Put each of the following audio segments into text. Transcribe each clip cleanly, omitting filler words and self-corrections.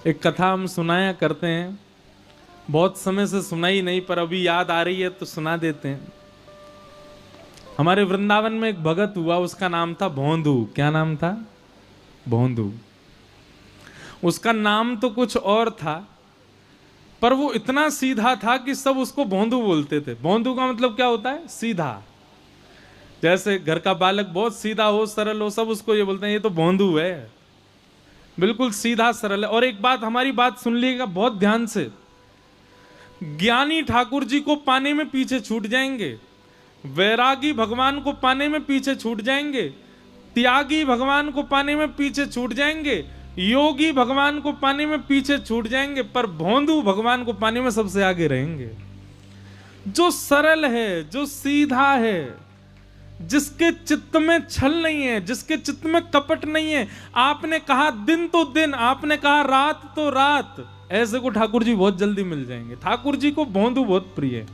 एक कथा हम सुनाया करते हैं, बहुत समय से सुनाई नहीं पर अभी याद आ रही है तो सुना देते हैं। हमारे वृंदावन में एक भगत हुआ, उसका नाम था भोंदू। क्या नाम था? भोंदू। उसका नाम तो कुछ और था, पर वो इतना सीधा था कि सब उसको भोंदू बोलते थे। भोंदू का मतलब क्या होता है? सीधा। जैसे घर का बालक बहुत सीधा हो, सरल हो, सब उसको ये बोलते हैं ये तो भोंदू है, बिल्कुल सीधा सरल है। और एक बात, हमारी बात सुन लीजिएगा बहुत ध्यान से। ज्ञानी ठाकुर जी को पाने में पीछे छूट जाएंगे, वैरागी भगवान को पाने में पीछे छूट जाएंगे, त्यागी भगवान को पाने में पीछे छूट जाएंगे, योगी भगवान को पाने में पीछे छूट जाएंगे, पर भोंदू भगवान को पाने में सबसे आगे रहेंगे। जो सरल है, जो सीधा है, जिसके चित्त में छल नहीं है, जिसके चित्त में कपट नहीं है। आपने कहा दिन तो दिन, आपने कहा रात तो रात, ऐसे को ठाकुर जी बहुत जल्दी मिल जाएंगे। ठाकुर जी को भोंदू बहुत प्रिय है।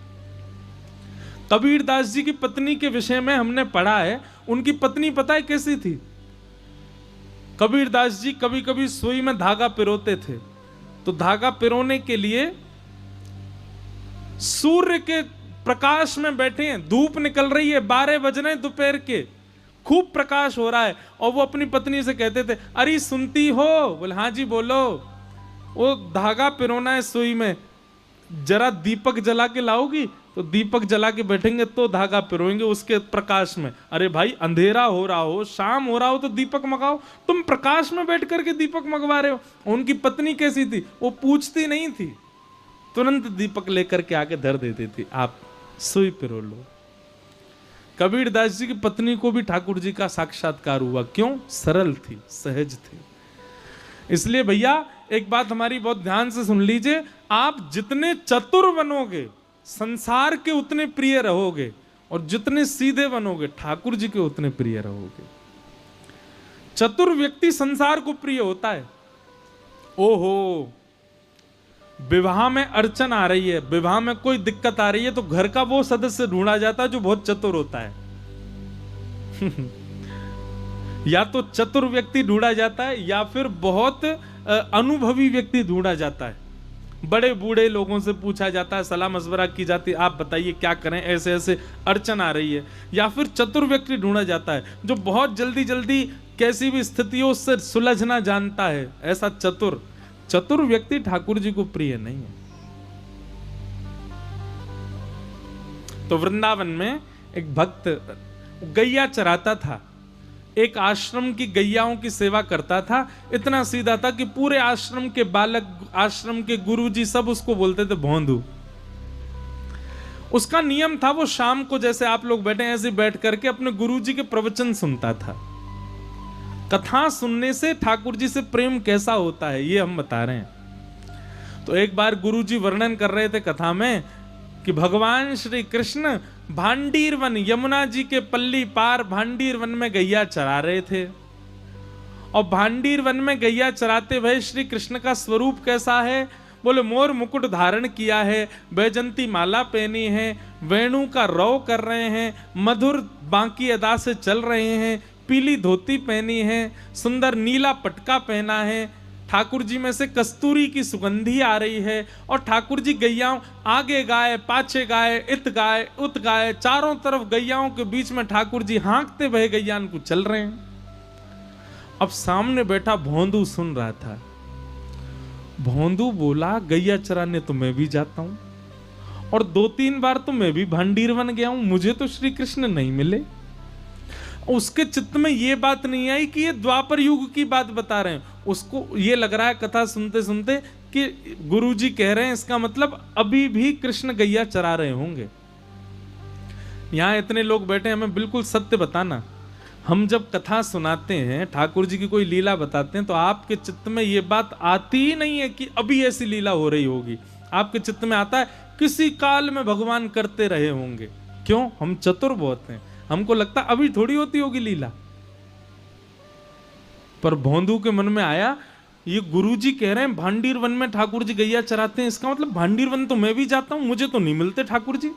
कबीर दास जी की पत्नी के विषय में हमने पढ़ा है। उनकी पत्नी पता है कैसी थी? कबीर दास जी कभी कभी सुई में धागा पिरोते थे, तो धागा पिरोने के लिए सूर्य के प्रकाश में बैठे हैं, धूप निकल रही है, 12 बज रहे हैं दोपहर के, खूब प्रकाश हो रहा है, और वो अपनी पत्नी से कहते थे, अरे सुनती हो? बोले हाँ जी बोलो। वो धागा पिरोना है सुई में, जरा दीपक जला के लाओगी? तो दीपक जला के बैठेंगे तो धागा पिरोएंगे उसके प्रकाश में। अरे भाई अंधेरा हो रहा हो, शाम हो रहा हो तो दीपक मंगाओ, तुम प्रकाश में बैठ करके दीपक मंगवा रहे हो। उनकी पत्नी कैसी थी? वो पूछती नहीं थी, तुरंत दीपक लेकर के आके धर देती थी, आप सुई पिरो लो। कबीर दास जी की पत्नी को भी ठाकुर जी का साक्षात्कार हुआ। क्यों? सरल थी, सहज थी। इसलिए भैया एक बात हमारी बहुत ध्यान से सुन लीजिए, आप जितने चतुर बनोगे संसार के उतने प्रिय रहोगे, और जितने सीधे बनोगे ठाकुर जी के उतने प्रिय रहोगे। चतुर व्यक्ति संसार को प्रिय होता है। ओहो, विवाह में अड़चन आ रही है, विवाह में कोई दिक्कत आ रही है, तो घर का वो सदस्य ढूंढा जाता है जो बहुत चतुर होता है। या तो चतुर व्यक्ति ढूंढा जाता है, या फिर बहुत अनुभवी व्यक्ति ढूंढा जाता है। बड़े बूढ़े लोगों से पूछा जाता है, सलाह मशवरा की जाती है, आप बताइए क्या करें, ऐसे ऐसे अड़चन आ रही है। या फिर चतुर व्यक्ति ढूंढा जाता है जो बहुत जल्दी जल्दी कैसी भी स्थिति हो उससे सुलझना जानता है। ऐसा चतुर व्यक्ति ठाकुर जी को प्रिय नहीं है। तो वृंदावन में एक भक्त गैया चराता था, एक आश्रम की गैयाओं की सेवा करता था। इतना सीधा था कि पूरे आश्रम के बालक, आश्रम के गुरुजी सब उसको बोलते थे भोंदू। उसका नियम था, वो शाम को जैसे आप लोग बैठे ऐसे बैठ करके अपने गुरुजी के प्रवचन सुनता था। कथा सुनने से ठाकुर जी से प्रेम कैसा होता है ये हम बता रहे हैं। तो एक बार गुरुजी वर्णन कर रहे थे कथा में कि भगवान श्री कृष्ण भांडीर वन, यमुना जी के पल्ली पार भांडीर वन में गैया चरा रहे थे। और भांडीर वन में गैया चराते हुए श्री कृष्ण का स्वरूप कैसा है? बोले मोर मुकुट धारण किया है, बैजंती माला पहनी है, वेणु का रौ कर रहे हैं, मधुर बांकी अदा से चल रहे हैं, पीली धोती पहनी है, सुंदर नीला पटका पहना है, ठाकुर जी में से कस्तूरी की सुगंधी आ रही है, और ठाकुर जी गैयाओं आगे गाय, पाछे गाय, इत गाय, उत गाय, चारों तरफ गैयाओं के बीच में ठाकुर जी हाँकते भय गैयान को चल रहे हैं। अब सामने बैठा भोंदू सुन रहा था। भोंदू बोला, गैया चराने तो मैं भी जाता हूं, और 2-3 बार तो मैं भी भांडीर वन गया हूं, मुझे तो श्री कृष्ण नहीं मिले। उसके चित्त में ये बात नहीं आई कि ये द्वापर युग की बात बता रहे हैं। उसको ये लग रहा है कथा सुनते सुनते कि गुरुजी कह रहे हैं, इसका मतलब अभी भी कृष्ण गैया चरा रहे होंगे। यहां इतने लोग बैठे, हमें बिल्कुल सत्य बताना। हम जब कथा सुनाते हैं, ठाकुर जी की कोई लीला बताते हैं, तो आपके चित्त में ये बात आती ही नहीं है कि अभी ऐसी लीला हो रही होगी। आपके चित्त में आता है किसी काल में भगवान करते रहे होंगे। क्यों? हम चतुर बहुत हैं, हमको लगता अभी थोड़ी होती होगी लीला। पर भोंदू के मन में आया, ये गुरुजी कह रहे हैं भांडीर वन में ठाकुर जी गैया चराते हैं, इसका मतलब भांडीर वन तो मैं भी जाता हूं, मुझे तो नहीं मिलते ठाकुर जी।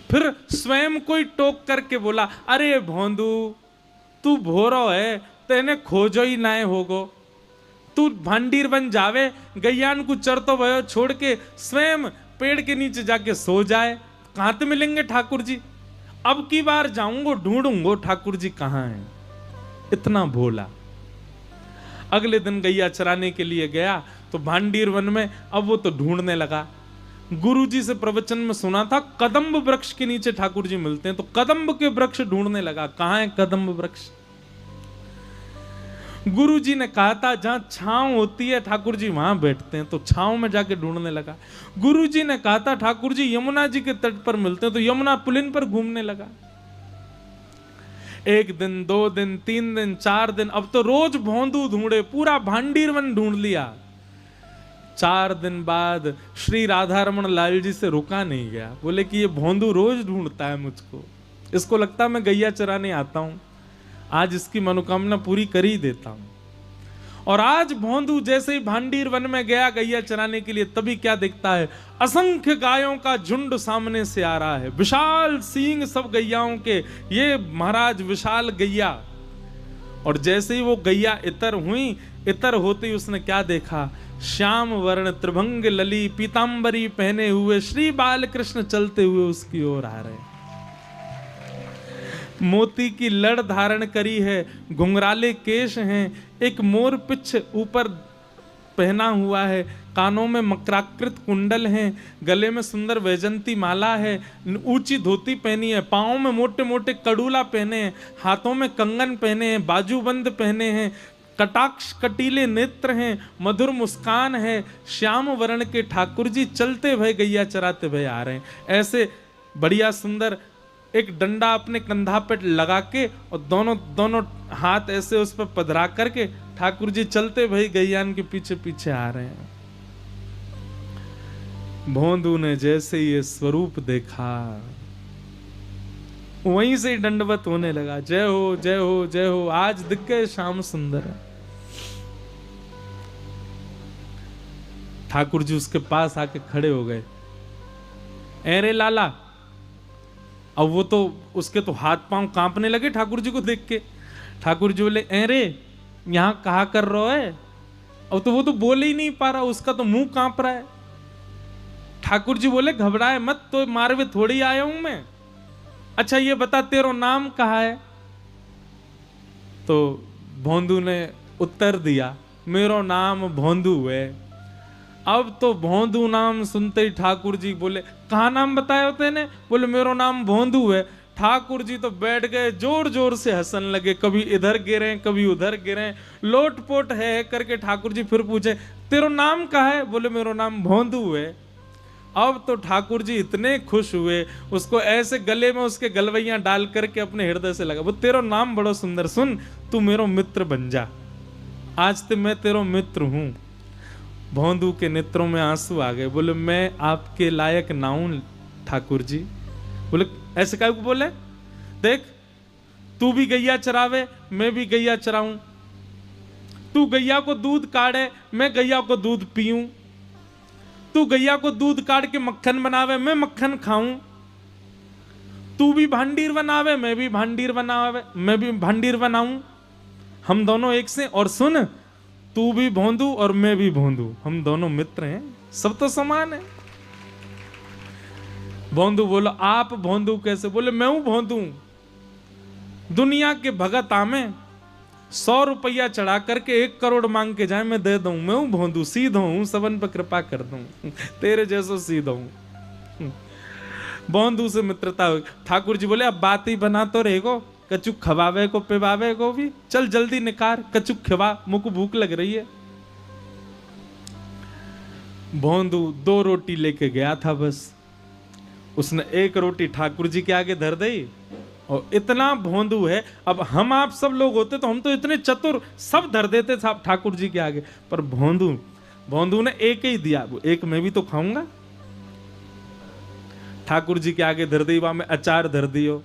फिर स्वयं कोई टोक करके बोला, अरे भोंदू तू भोरो है, तेने खोजो ही नाए होगो। तू भांडीर बन जावे, गैयान को चरतो भयो छोड़ के स्वयं पेड़ के नीचे जाके सो जाए, कहां ते मिलेंगे ठाकुर जी? अब की बार जाऊंगो ढूंढूंगो ठाकुर जी कहां हैं। इतना भोला। अगले दिन गैया चराने के लिए गया तो भांडीर वन में अब वो तो ढूंढने लगा। गुरुजी से प्रवचन में सुना था कदम्ब वृक्ष के नीचे ठाकुर जी मिलते हैं, तो कदम्ब के वृक्ष ढूंढने लगा, कहां है कदम्ब वृक्ष। गुरुजी ने कहा था जहां छांव होती है ठाकुर जी वहां बैठते हैं, तो छांव में जाके ढूंढने लगा। गुरुजी ने कहा था ठाकुर जी यमुना जी के तट पर मिलते हैं, तो यमुना पुलिन पर घूमने लगा। 1 दिन 2 दिन 3 दिन 4 दिन, अब तो रोज भोंदू ढूंढे, पूरा भांडीर वन ढूंढ लिया। 4 दिन बाद श्री राधा रमन लाल जी से रुका नहीं गया, बोले कि ये भोंदू रोज ढूंढता है मुझको, इसको लगता है मैं गैया चराने आता हूं, आज इसकी मनोकामना पूरी कर ही देता हूं। और आज भोंदू जैसे ही भांडीर वन में गया गैया चराने के लिए, तभी क्या दिखता है, असंख्य गायों का झुंड सामने से आ रहा है, विशाल सींग सब गैयाओं के, ये महाराज विशाल गैया। और जैसे ही वो गैया इतर हुई, इतर होते ही उसने क्या देखा, श्याम वर्ण त्रिभंग लली पीतांबरी पहने हुए श्री बाल कृष्ण चलते हुए उसकी ओर आ रहे। मोती की लड़ धारण करी है, घुंघराले केश हैं, एक मोर पिछ ऊपर पहना हुआ है, कानों में मकराकृत कुंडल हैं, गले में सुंदर वैजंती माला है, ऊंची धोती पहनी है, पांवों में मोटे मोटे कड़ूला पहने हैं, हाथों में कंगन पहने हैं, बाजूबंद पहने हैं, कटाक्ष कटीले नेत्र हैं, मधुर मुस्कान है, श्याम वर्ण के ठाकुर जी चलते भय गैया चराते भय आ रहे हैं। ऐसे बढ़िया सुंदर एक डंडा अपने कंधा पे लगा के और दोनों हाथ ऐसे उस पर पधरा करके ठाकुर जी चलते भई गैयान के पीछे पीछे आ रहे हैं। भोंदू ने जैसे ये स्वरूप देखा वहीं से दंडवत होने लगा, जय हो जय हो जय हो, आज दिख गए श्याम सुंदर। ठाकुर जी उसके पास आके खड़े हो गए, अरे लाला। अब वो तो उसके तो हाथ पांव कांपने लगे ठाकुर जी को देख के। ठाकुर जी बोले अरे यहां कहा कर रहा है। अब तो वो तो बोले ही नहीं पा रहा, उसका तो मुंह कांप रहा है। ठाकुर जी बोले घबराए मत, तो मारवे थोड़ी आया हूं मैं। अच्छा ये बता तेरा नाम कहा है? तो भोंदू ने उत्तर दिया मेरो नाम भोंदू है। अब तो भोंदू नाम सुनते ही ठाकुर जी बोले कहा नाम बताया होते ने? बोले मेरो नाम भोंदू है। ठाकुर जी तो बैठ गए, जोर जोर से हंसने लगे, कभी इधर गिरे कभी उधर गिरे, लोटपोट है करके ठाकुर जी फिर पूछे तेरा नाम कहा है? बोले मेरो नाम भोंदू है। अब तो ठाकुर जी इतने खुश हुए, उसको ऐसे गले में उसके गलवैयां डाल करके अपने हृदय से लगा, वो तेरा नाम बड़ा सुंदर, सुन तू मेरो मित्र बन जा, आज तो मैं तेरा मित्र हूं। भोंदू के नेत्रों में आंसू आ गए, बोले मैं आपके लायक ना हूं ठाकुर जी। बोले ऐसे काय को बोले? देख तू भी गैया चरावे मैं भी गैया चराऊं, तू गैया को दूध काढ़े मैं गैया को दूध पीऊं, तू गैया को दूध काढ़ के मक्खन बनावे मैं मक्खन खाऊं, तू भी भांडीर बनावे मैं भी भांडीर बनावे मैं भी भांडीर बनाऊं, हम दोनों एक से। और सुन तू भी भोंदू और मैं भी भोंदू, हम दोनों मित्र हैं, सब तो समान है। भोंदू बोलो आप भोंदू कैसे? बोले मैं हूं भोंदू, दुनिया के भगत आमे 100 रुपया चढ़ा करके 1 करोड़ मांग के जाए मैं दे दूं, मैं हूं भोंदू, सीधा हूं, सबन पर कृपा कर दूं, तेरे जैसो सीधा हूं। भोंदू से मित्रता हुई। ठाकुर जी बोले अब बात ही बना तो रहेगो, कचुक खवावे को पिवावे को भी, चल जल्दी निकार कचुक खवा, मुझको भूख लग रही है। भोंदू 2 रोटी लेके गया था बस, उसने 1 रोटी ठाकुर जी के आगे धर दी। और इतना भोंदू है, अब हम आप सब लोग होते तो हम तो इतने चतुर सब धर देते साहब ठाकुर जी के आगे, पर भोंदू ने 1 ही दिया, 1 मैं भी तो खाऊंगा। ठाकुर जी के आगे धर दी, वहां में अचार धर दियो।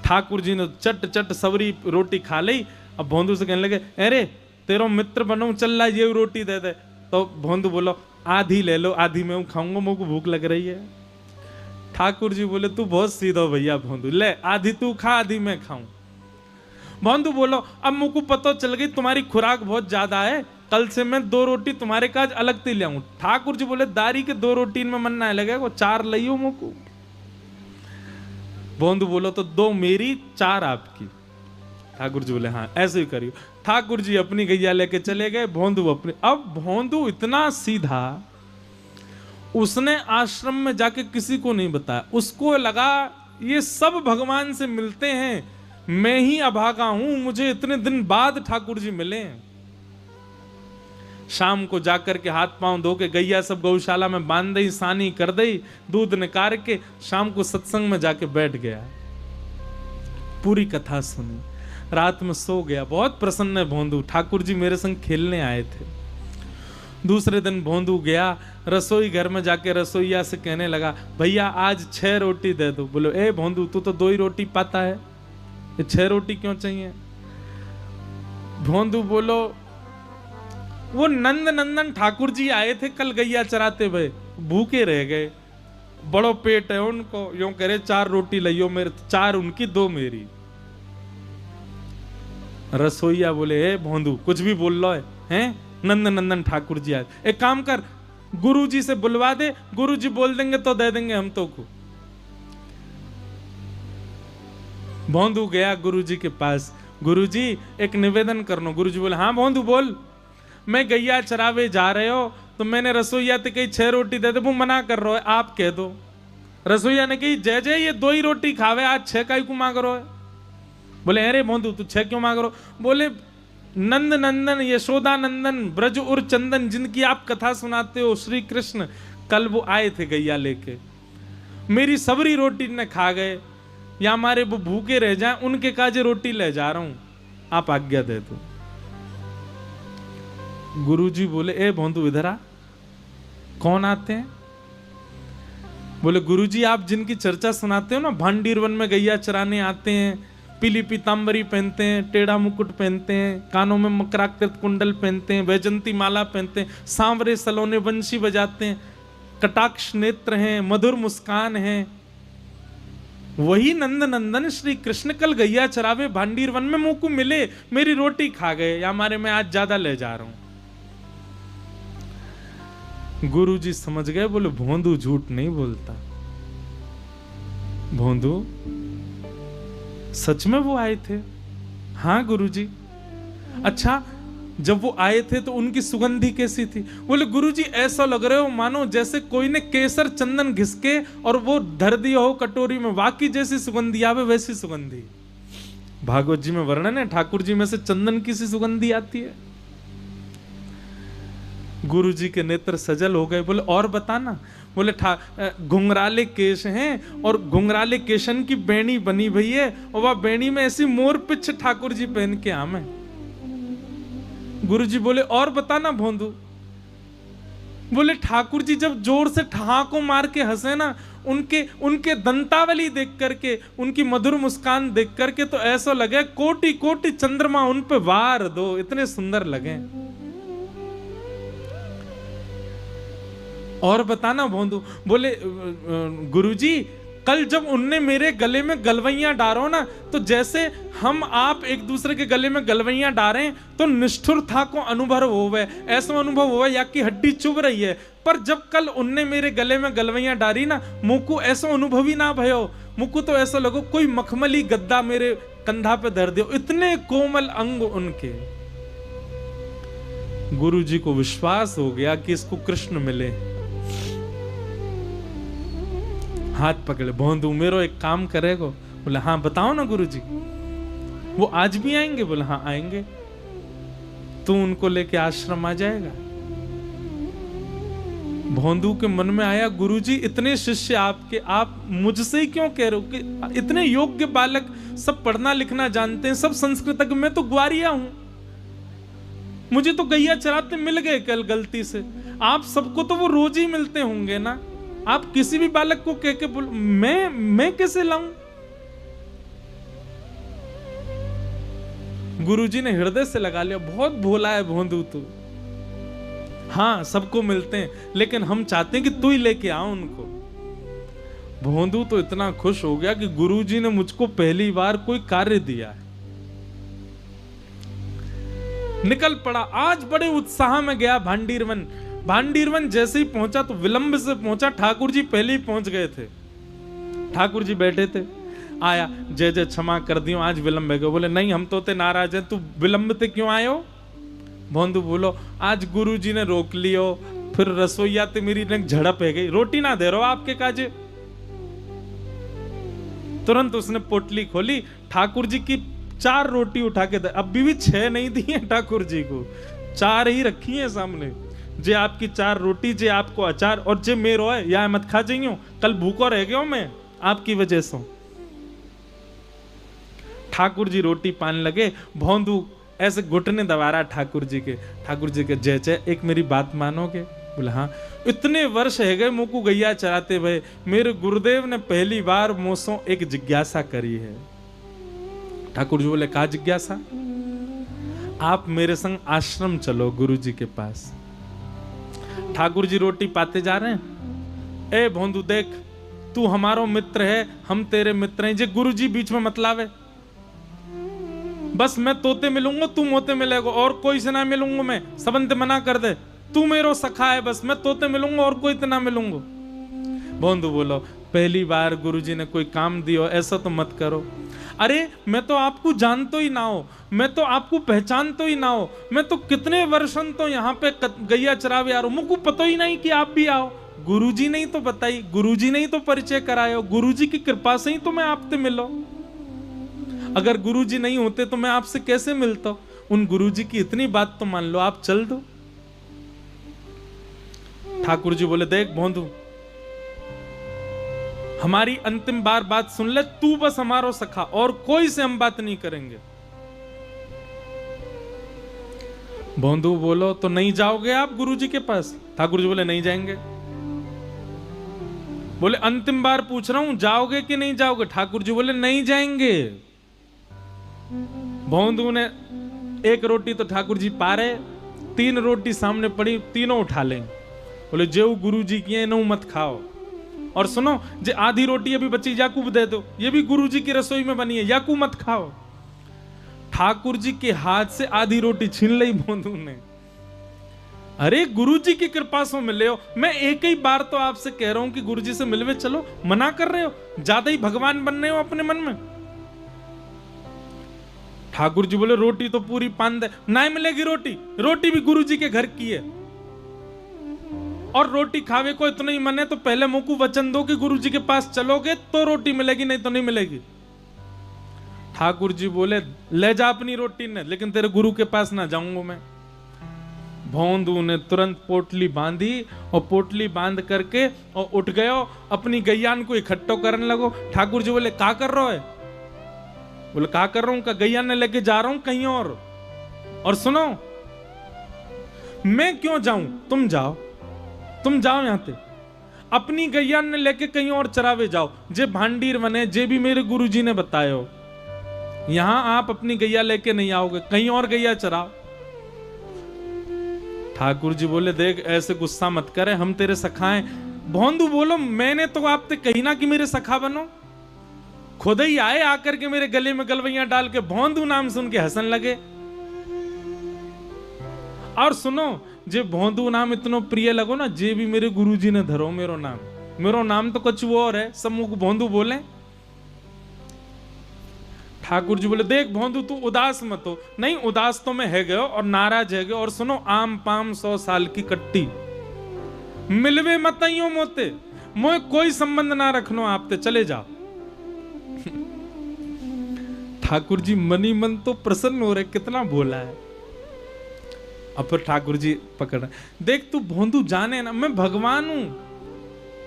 ठाकुर जी ने चट चट सबरी रोटी खा ली। अब भोंदू से कहने लगे अरे तेरा मित्र बनूं, चल ला ये रोटी दे दे। तो भोंदू बोलो आधी ले लो, आधी मैं खाऊंगा, मुझको भूख लग रही है। ठाकुर जी बोले तू बहुत सीधा भैया भोंदू, ले आधी तू खा आधी मैं खाऊं। भोंदू बोलो अब मुझको पता चल गई तुम्हारी खुराक बहुत ज्यादा है, कल से मैं 2 रोटी तुम्हारे काज अलग से ले आऊं। ठाकुर जी बोले दारी के 2 रोटी में मन ना लगे, 4 लियो मुझको। भोंदू बोलो तो 2 मेरी 4 आपकी। ठाकुर जी बोले हाँ ऐसे ही करियो। ठाकुर जी अपनी गैया लेके चले गए, भोंदू अपने। अब भोंदू इतना सीधा, उसने आश्रम में जाके किसी को नहीं बताया। उसको लगा ये सब भगवान से मिलते हैं, मैं ही अभागा हूं, मुझे इतने दिन बाद ठाकुर जी मिले। शाम को जाकर के हाथ पांव धो के गैया सब गौशाला में बांध दी, सानी कर दी, दूध निकाल के शाम को सत्संग में जाके बैठ गया। पूरी कथा सुनी, रात में सो गया। बहुत प्रसन्न है भोंदू, ठाकुर जी मेरे संग खेलने आए थे। दूसरे दिन भोंदू गया रसोई घर में, जाके रसोईया से कहने लगा भैया आज 6 रोटी दे दो। बोलो ए भोंदू तू तो 2 ही रोटी पाता है, ये 6 रोटी क्यों चाहिए? भोंदू बोलो वो नंद नंदन ठाकुर जी आए थे कल गैया चराते हुए, भूखे रह गए, बड़ो पेट है उनको, यूं कह रहे 4 रोटी लियो, मेरे 4 उनकी 2 मेरी। रसोईया बोले हे भोंदू कुछ भी बोल लो है, नंद नंदन ठाकुर जी आए, एक काम कर गुरु जी से बुलवा दे, गुरु जी बोल देंगे तो दे देंगे हम तो को। भोंदू गया गुरु जी के पास, गुरु जी एक निवेदन करनो। गुरु जी बोले हाँ भोंदू बोल। मैं गैया चरावे जा रहे हो तो मैंने रसोईया से कही 6 रोटी दे दे, वो मना कर रहा है, आप कह दो। रसोईया ने कही जय जय ये 2 ही रोटी खावे, आज 6 का ही क्यों मांग रहे हो? बोले अरे भोंदू तू 6 क्यों मांग रहे हो? बोले नंद नंदन यशोदा नंदन ब्रज उर चंदन जिनकी आप कथा सुनाते हो श्री कृष्ण, कल वो आए थे गैया लेके, मेरी सबरी रोटी ने खा गए, या हमारे वो भूखे रह जाए, उनके काजे रोटी ले जा रहा हूं, आप आज्ञा दे दो। गुरुजी बोले ए भोंदू इधर आ। कौन आते हैं? बोले गुरुजी आप जिनकी चर्चा सुनाते हो ना, भांडीर वन में गैया चराने आते हैं, पीली पीतांबरी पहनते हैं, टेढ़ा मुकुट पहनते हैं, कानों में मकराकृत कुंडल पहनते हैं, वैजंती माला पहनते हैं, सांवरे सलोने बंशी बजाते हैं, कटाक्ष नेत्र हैं, मधुर मुस्कान है, वही नंद नंदन श्री कृष्ण कल गैया चरावे भांडीर वन में मुंह को मिले, मेरी रोटी खा गए, या हमारे में आज ज्यादा ले जा रहा हूं। गुरुजी समझ गए, बोले भोंदू झूठ नहीं बोलता, भोंदू सच में वो आए थे। हाँ गुरुजी। अच्छा जब वो आए थे तो उनकी सुगंधी कैसी थी? बोले गुरुजी ऐसा लग रहे हो मानो जैसे कोई ने केसर चंदन घिसके और वो धर दिया हो कटोरी में, वाकई जैसी सुगंधी आवे वैसी सुगंधी। भागवत जी में वर्णन है ठाकुर जी में से चंदन की सी सुगंधी आती है। गुरु जी के नेत्र सजल हो गए, बोले और बताना। बोले घुंघराले केश हैं और घुंघराले केशन की बेणी बनी भई है, और वह बेणी में ऐसी मोर पिछ ठाकुर जी पहन के आमे। गुरु जी बोले और बताना भोंदू। बोले ठाकुर जी जब जोर से ठहाको मार के हंसे ना, उनके दंतावली देख करके, उनकी मधुर मुस्कान देख करके तो ऐसा लगे कोटि कोटि चंद्रमा उन पे वार दो, इतने सुंदर लगे। और बताना भोंदू। बोले गुरुजी कल जब उनने मेरे गले में गलवैयां डारो ना, तो जैसे हम आप एक दूसरे के गले में गलवैयां डारे तो निष्ठुर था को अनुभव होवे, ऐसा अनुभव होवे या कि हड्डी चुभ रही है। पर जब कल उनने मेरे गले में गलवैयां डारी ना, मुझको ऐसा अनुभव ही ना भयो, मुझको तो ऐसा लगो कोई मखमली गद्दा मेरे कंधा पे धर दियो, इतने कोमल अंग उनके। गुरु जी को विश्वास हो गया कि इसको कृष्ण मिले। हाथ पकड़े, भोंदू मेरो एक काम करेगो? बोले हाँ बताओ ना गुरुजी। वो आज भी आएंगे? बोले हाँ आएंगे। तू उनको लेके आश्रम आ जाएगा? भोंदू के मन में आया गुरुजी इतने शिष्य आपके, आप मुझसे ही क्यों कह रहे हो कि इतने योग्य बालक, सब पढ़ना लिखना जानते हैं, सब संस्कृतज्ञ, मैं तो ग्वारिया हूं, मुझे तो गैया चराते मिल गए कल गलती से। आप सबको तो वो रोज ही मिलते होंगे ना, आप किसी भी बालक को कह के बोल मैं कैसे लाऊं? गुरुजी ने हृदय से लगा लिया, बहुत भोला है भोंदू तू। हाँ सबको मिलते हैं, लेकिन हम चाहते हैं कि तू ही लेके आ उनको। भोंदू तो इतना खुश हो गया कि गुरुजी ने मुझको पहली बार कोई कार्य दिया है। निकल पड़ा। आज बड़े उत्साह में गया भांडीरवन। भांडीरवन जैसे ही पहुंचा तो विलंब से पहुंचा, ठाकुर जी पहले ही पहुंच गए थे। ठाकुर जी बैठे थे, आया, जय जय क्षमा कर दियो, आज विलंब है गए। बोले नहीं, हम तो ते नाराज हैं, तू विलंब ते क्यों आयो? भोंदू बोलो, आज गुरु जी ने रोक लियो, फिर रसोईया ते मेरी ने झड़प है गई, रोटी ना दे रहो आपके काजे। तुरंत उसने पोटली खोली, ठाकुर जी की 4 रोटी उठा के दे। अभी भी 6 नहीं दी है ठाकुर जी को, 4 ही रखी है सामने। जे आपकी 4 रोटी, जे आपको अचार, और जे मेरो है या मत खा जाइयो, कल भूखो रह गयो मैं आपकी वजह से। ठाकुर जी रोटी पाने लगे। भोंदू ऐसे घुटने दबा रहा ठाकुर जी के। ठाकुर जी के, जय जय, एक मेरी बात मानोगे? बोला हाँ। इतने वर्ष है गए मुझको गैया चराते हुए, मेरे गुरुदेव ने पहली बार मुझसे एक जिज्ञासा करी है। ठाकुर जी बोले, क्या जिज्ञासा? आप मेरे संग आश्रम चलो गुरु जी के पास। ठाकुर जी रोटी पाते जा रहे हैं। ए भोंदू देख, तू हमारो मित्र है, हम तेरे मित्र हैं, जे गुरु जी बीच में मत लावे। बस मैं तोते मिलूंगा, तू मोते मिलेगा, और कोई से ना मिलूंगा मैं, सबंत मना कर दे। तू मेरो सखा है, बस मैं तोते मिलूंगा और कोई तो ना मिलूंगा। भोंदू बोलो, पहली बार गुरुजी ने कोई काम दियो, ऐसा तो मत करो। अरे मैं तो आपको जानतो ही ना हो, मैं तो आपको पहचानतो ही ना हो, मैं तो कितने वर्षन तो यहाँ पे गैया चरावे आ रहा हूं, मुझको पता ही नहीं कि आप भी आओ। गुरुजी ने ही तो बताई, गुरुजी ने ही तो परिचय करायो, गुरुजी की कृपा से ही तो मैं आपसे मिलो। अगर गुरुजी नहीं होते तो मैं आपसे कैसे मिलता? उन गुरुजी की इतनी बात तो मान लो, आप चल दो। ठाकुर जी बोले, देख भोंदू, हमारी अंतिम बार बात सुन ले, तू बस हमारो सखा, और कोई से हम बात नहीं करेंगे। भोंदू बोलो, तो नहीं जाओगे आप गुरुजी के पास? ठाकुर जी बोले, नहीं जाएंगे। बोले, अंतिम बार पूछ रहा हूं, जाओगे कि नहीं जाओगे? ठाकुर जी बोले, नहीं जाएंगे। भोंदू ने 1 रोटी तो ठाकुर जी पा रहे, 3 रोटी सामने पड़ी, तीनों उठा लें। बोले, जो गुरु जी की है नो मत खाओ। और सुनो, जो आधी रोटी अभी बची, याकूब दे दो, ये भी गुरु जी की रसोई में बनी है, याकूब मत खाओ। ठाकुर जी के हाथ से आधी रोटी छीन ली भोंदू ने। अरे गुरु जी की कृपा से मिले हो, मैं एक ही बार तो आपसे कह रहा हूं कि गुरु जी से मिलवे चलो, मना कर रहे हो, ज्यादा ही भगवान बन रहे हो अपने मन में। ठाकुर जी बोले, रोटी तो पूरी पान दे। नहीं मिलेगी रोटी, रोटी भी गुरु जी के घर की है, और रोटी खावे को इतना ही मन है तो पहले मुंह को वचन दो कि गुरु जी के पास चलोगे तो रोटी मिलेगी, नहीं तो नहीं मिलेगी। ठाकुर जी बोले, ले जा अपनी रोटी ने, लेकिन तेरे गुरु के पास ना जाऊंगा मैं। भोंदू ने तुरंत पोटली बांधी, और पोटली बांध करके और उठ गयो, अपनी गैयान को इकट्ठो करने लगो। ठाकुर जी बोले, क्या कर रहे हो? बोले, क्या कर रहा हूं? का गैया ने लेके जा रहा हूं कहीं और सुनो, मैं क्यों जाऊं, तुम जाओ, तुम जाओ यहां से, अपनी गैया ने लेके कहीं और चरावे जाओ। जे भांडीर बने, जे भी मेरे गुरुजी ने बतायो, यहां आप अपनी गैया लेके नहीं आओगे, कहीं और गैया चराओ। ठाकुर जी बोले, देख ऐसे गुस्सा मत करे, हम तेरे सखा हैं। भोंदू बोलो, मैंने तो आपसे कही ना कि मेरे सखा बनो, खुद ही आए, आकर के मेरे गले में गलवैया डाल के भोंदू नाम सुन के हंसन लगे। और सुनो, जे भोंदू नाम इतनो प्रिय लगो ना, जे भी मेरे गुरुजी ने धरो मेरो नाम तो कुछ वो और है, सब मुझको भोंदू बोले। ठाकुर जी बोले, देख भोंदू, तू उदास मत हो। नहीं, उदास तो मैं है गयो और नाराज है गयो। और सुनो, आम पाम 100 साल की कट्टी, मिलवे मत आइयो मोते, मोए कोई संबंध ना रखनो आपते, चले जाओ। ठाकुर जी मनी मन तो प्रसन्न हो रहे, कितना भोला है। अब फिर ठाकुर जी पकड़, देख तू भोंदू जाने ना, मैं भगवान हूं,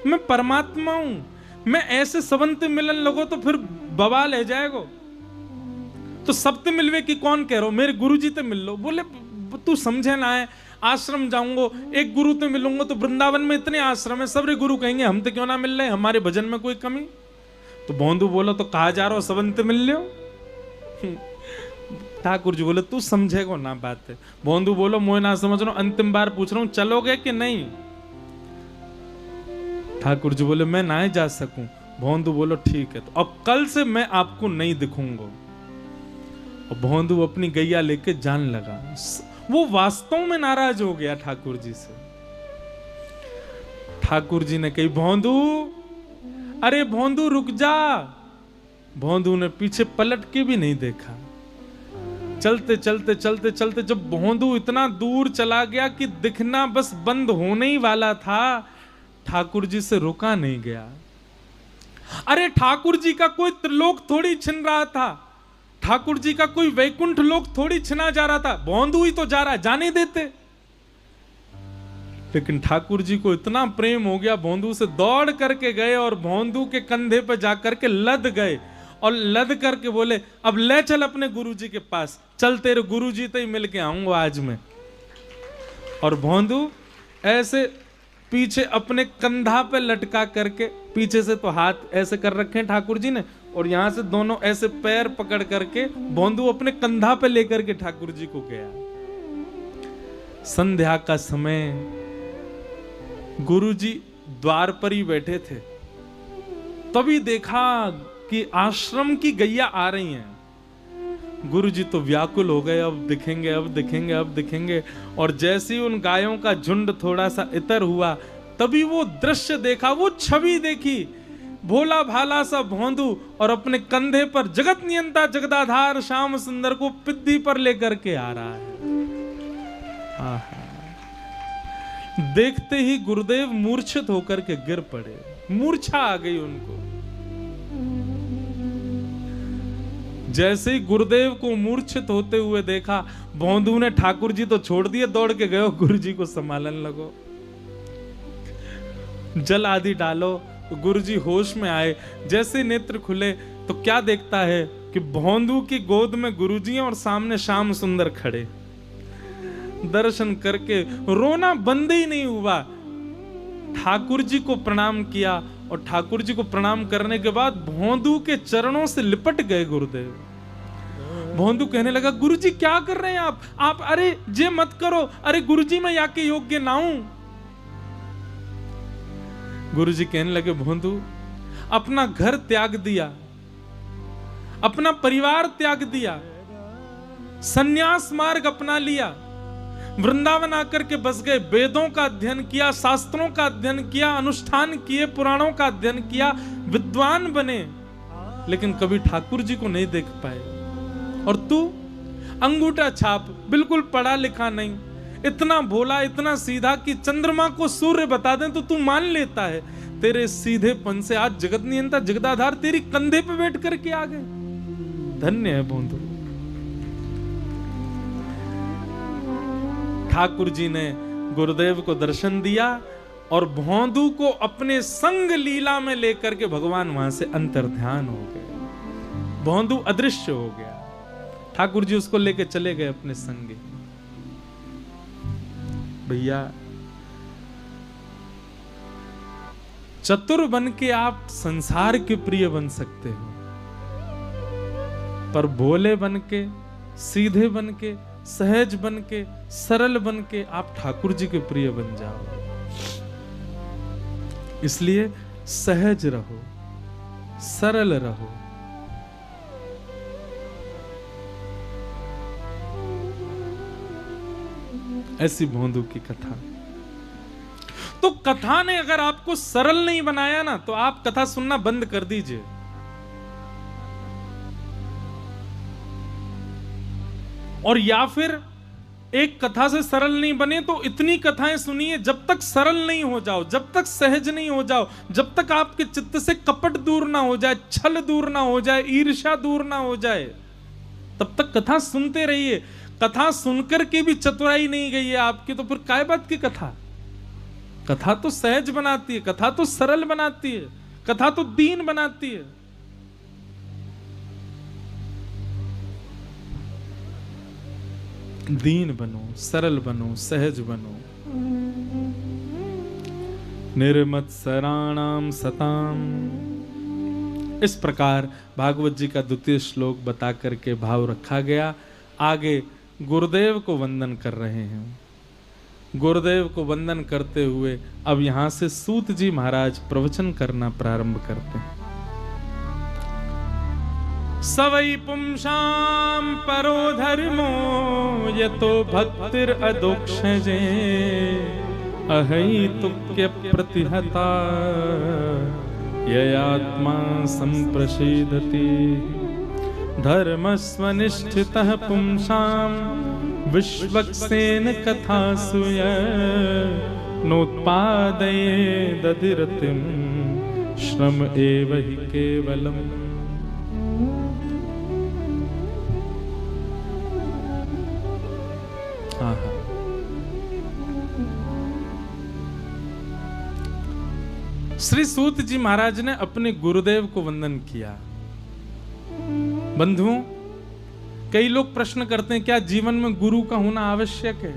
मैं परमात्मा हूं, मैं ऐसे सबंत मिलन लगो तो फिर बवाल है जाएगो। तो सबते मिलवे की कौन कह रहा हो, मेरे गुरु जी ते मिल लो। बोले, तू समझे ना है, आश्रम जाऊंगो, एक गुरु ते मिलूंगा तो वृंदावन में इतने आश्रम है, सबरे गुरु कहेंगे हम तो क्यों ना मिल रहे, हमारे भजन में कोई कमी। तो भोंदू बोलो, तो कहा जा रहा हो सबंत मिल लो। ठाकुर जी बोले, तू समझेगो ना बात है। भोंदू बोलो, मोए ना समझ रहा हूं, अंतिम बार पूछ रहा हूं, चलोगे कि नहीं? ठाकुर जी बोले, मैं ना जा सकूं। भोंदू बोलो, ठीक है, तो अब कल से मैं आपको नहीं दिखूंगा। और भोंदू अपनी गैया लेके जान लगा। वो वास्तव में नाराज हो गया ठाकुर जी से। ठाकुर जी ने कही, भोंदू, अरे भोंदू रुक जा। भोंदू ने पीछे पलट के भी नहीं देखा। चलते चलते चलते चलते जब भोंदू इतना दूर चला गया कि दिखना बस बंद होने ही वाला था, ठाकुर जी से रुका नहीं गया। अरे ठाकुर जी का कोई त्रिलोक थोड़ी छिन रहा था, ठाकुर जी का कोई वैकुंठ लोक थोड़ी छिना जा रहा था, भोंदू ही तो जा रहा, जाने देते। लेकिन ठाकुर जी को इतना प्रेम हो गया, भोंदू से दौड़ करके गए और भोंदू के कंधे पर जाकर के लद गए और लद करके बोले, अब ले चल अपने गुरुजी के पास, चल तेरे गुरुजी तो ही मिल के आऊंगा आज मैं। और भोंदू ऐसे पीछे अपने कंधा पे लटका करके, पीछे से तो हाथ ऐसे कर रखे हैं ठाकुर जी ने, और यहां से दोनों ऐसे पैर पकड़ करके भोंदू अपने कंधा पे लेकर के ठाकुर जी को गया। संध्या का समय, गुरुजी द्वार पर ही बैठे थे, तभी देखा कि आश्रम की गैया आ रही हैं। गुरुजी तो व्याकुल हो गए, अब दिखेंगे, अब दिखेंगे, अब दिखेंगे। और जैसे ही उन गायों का झुंड थोड़ा सा इतर हुआ, तभी वो दृश्य देखा, वो छवि देखी, भोला भाला सा भोंदू और अपने कंधे पर जगत नियंता जगदाधार श्याम सुंदर को पिद्दी पर लेकर के आ रहा है। आहा। देखते ही गुरुदेव मूर्छित होकर के गिर पड़े, मूर्छा आ गई उनको। जैसे ही गुरुदेव को मूर्छित होते हुए देखा, भोंदू ने ठाकुर जी तो छोड़ दिए, दौड़ के गए गुरु जी को संभालन लगो, जल आदि डालो। गुरु जी होश में आए, जैसे नेत्र खुले तो क्या देखता है कि भोंदू की गोद में गुरु जी हैं और सामने श्याम सुंदर खड़े। दर्शन करके रोना बंद ही नहीं हुआ। ठाकुर जी को प्रणाम किया और ठाकुर जी को प्रणाम करने के बाद भोंदू के चरणों से लिपट गए गुरुदेव। भोंदू कहने लगा, गुरुजी क्या कर रहे हैं आप अरे जे मत करो, अरे गुरुजी मैं याके योग्य ना हूं। गुरुजी कहने लगे, भोंदू अपना घर त्याग दिया, अपना परिवार त्याग दिया, सन्यास मार्ग अपना लिया, वृंदावन आकर के बस गए, वेदों का अध्ययन किया, शास्त्रों का अध्ययन किया, अनुष्ठान किए, पुराणों का अध्ययन किया, विद्वान बने, लेकिन कभी ठाकुर जी को नहीं देख पाए। और तू अंगूठा छाप, बिल्कुल पढ़ा लिखा नहीं, इतना भोला, इतना सीधा कि चंद्रमा को सूर्य बता दें तो तू मान लेता है। तेरे सीधेपन से आज जगत नियंता जगदाधार तेरी कंधे पे बैठ करके आ गए। धन्य है भोंदू। ठाकुर जी ने गुरुदेव को दर्शन दिया और भोंदू को अपने संग लीला में लेकर के भगवान वहां से अंतर्ध्यान हो गए। भोंदू अदृश्य हो गया, ठाकुर जी उसको लेके चले गए अपने संग। भैया, चतुर बन के आप संसार के प्रिय बन सकते हो, पर भोले बन के, सीधे बन के, सहज बन के, सरल बन के आप ठाकुर जी के प्रिय बन जाओ। इसलिए सहज रहो, सरल रहो। ऐसी भोंदू की कथा। तो कथा ने अगर आपको सरल नहीं बनाया ना, तो आप कथा सुनना बंद कर दीजिए। और या फिर एक कथा से सरल नहीं बने तो इतनी कथाएं सुनिए, जब तक सरल नहीं हो जाओ, जब तक सहज नहीं हो जाओ, जब तक आपके चित्त से कपट दूर ना हो जाए, छल दूर ना हो जाए, ईर्ष्या दूर ना हो जाए, तब तक कथा सुनते रहिए। कथा सुनकर के भी चतुराई नहीं गई है आपकी, तो फिर काय बात की कथा? कथा तो सहज बनाती है, कथा तो सरल बनाती है, कथा तो दीन बनाती है। दीन बनो, सरल बनो, सहज बनो। निर्मत्सराणाम सताम। इस प्रकार भागवत जी का द्वितीय श्लोक बता करके भाव रखा गया। आगे गुरुदेव को वंदन कर रहे हैं। गुरुदेव को वंदन करते हुए अब यहां से सूत जी महाराज प्रवचन करना प्रारंभ करते हैं। सवै पुंसां परो धर्मो यतो भक्तिर अदोक्षजे अहैतुक्य प्रतिहता ययात्मा संप्रसीदति धर्मस्वनिष्ठितः पुंसां विश्वक्सेन कथासु नोत्पादयेदधिरतिं श्रम एव हि केवलम्। श्री सूत जी महाराज ने अपने गुरुदेव को वंदन किया। बंधुओं, कई लोग प्रश्न करते हैं क्या जीवन में गुरु का होना आवश्यक है?